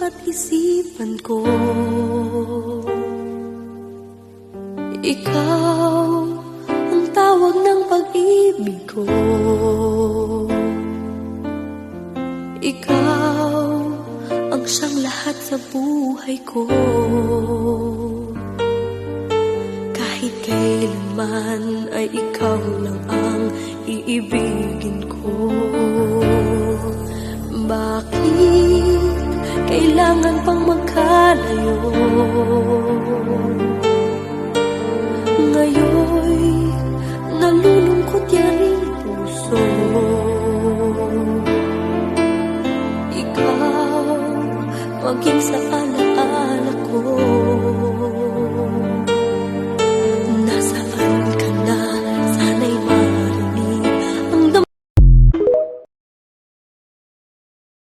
at isipan ko. Ikaw ang tawag ng pag-ibig ko. Ikaw ang siyang lahat sa buhay ko. Kahit kailanman ay ikaw lang ang iibigin ko. Bakit kailangan pang magkalayo? Ngayon'y nalulungkot yan ang puso. Ikaw maging sa